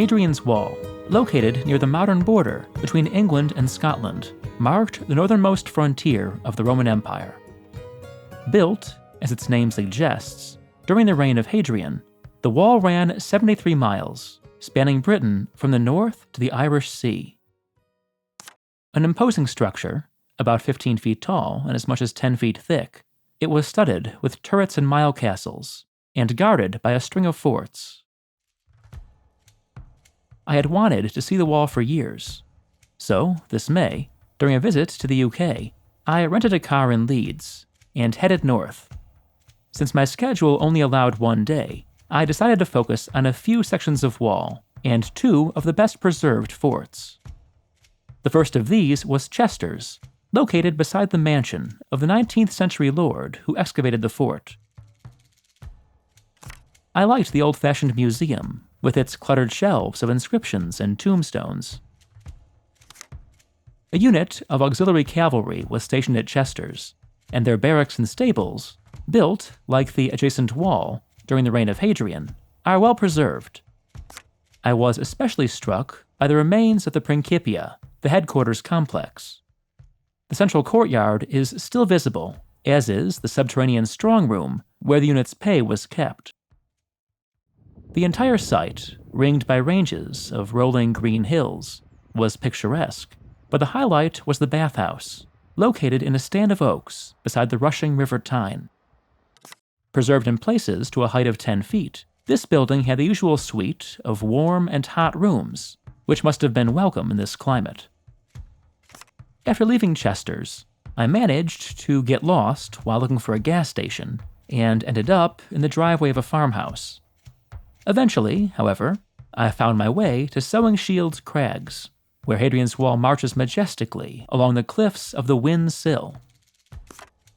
Hadrian's Wall, located near the modern border between England and Scotland, marked the northernmost frontier of the Roman Empire. Built, as its name suggests, during the reign of Hadrian, the wall ran 73 miles, spanning Britain from the north to the Irish Sea. An imposing structure, about 15 feet tall and as much as 10 feet thick, it was studded with turrets and mile castles, and guarded by a string of forts. I had wanted to see the wall for years, so this May, during a visit to the UK, I rented a car in Leeds and headed north. Since my schedule only allowed one day, I decided to focus on a few sections of wall and two of the best preserved forts. The first of these was Chester's, located beside the mansion of the 19th century lord who excavated the fort. I liked the old-fashioned museum, with its cluttered shelves of inscriptions and tombstones. A unit of auxiliary cavalry was stationed at Chester's, and their barracks and stables, built, like the adjacent wall, during the reign of Hadrian, are well preserved. I was especially struck by the remains of the Principia, the headquarters complex. The central courtyard is still visible, as is the subterranean strong room where the unit's pay was kept. The entire site, ringed by ranges of rolling green hills, was picturesque, but the highlight was the bathhouse, located in a stand of oaks beside the rushing River Tyne. Preserved in places to a height of 10 feet, this building had the usual suite of warm and hot rooms, which must have been welcome in this climate. After leaving Chester's, I managed to get lost while looking for a gas station and ended up in the driveway of a farmhouse. Eventually, however, I found my way to Sowing Shields Crags, where Hadrian's Wall marches majestically along the cliffs of the Wyn Sill.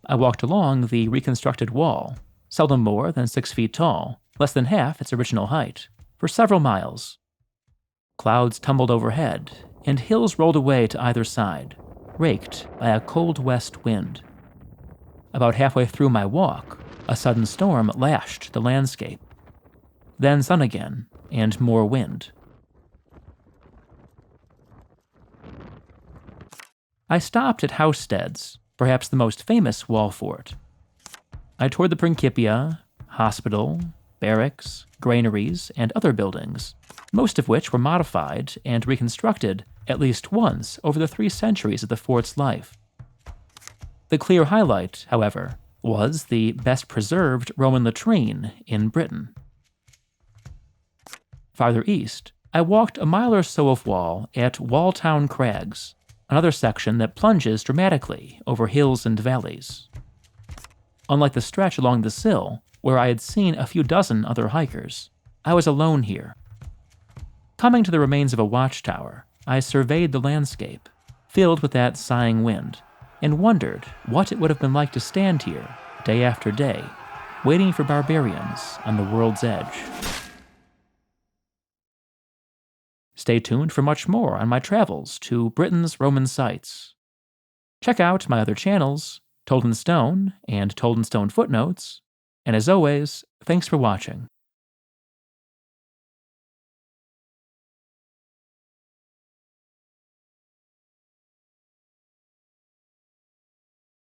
I walked along the reconstructed wall, seldom more than 6 feet tall, less than half its original height, for several miles. Clouds tumbled overhead, and hills rolled away to either side, raked by a cold west wind. About halfway through my walk, a sudden storm lashed the landscape. Then sun again, and more wind. I stopped at Housesteads, perhaps the most famous wall fort. I toured the Principia, hospital, barracks, granaries, and other buildings, most of which were modified and reconstructed at least once over the 3 centuries of the fort's life. The clear highlight, however, was the best preserved Roman latrine in Britain. Farther east, I walked a mile or so of wall at Walltown Crags, another section that plunges dramatically over hills and valleys. Unlike the stretch along the sill, where I had seen a few dozen other hikers, I was alone here. Coming to the remains of a watchtower, I surveyed the landscape, filled with that sighing wind, and wondered what it would have been like to stand here, day after day, waiting for barbarians on the world's edge. Stay tuned for much more on my travels to Britain's Roman sites. Check out my other channels, Told in Stone and Told in Stone Footnotes, and as always, thanks for watching.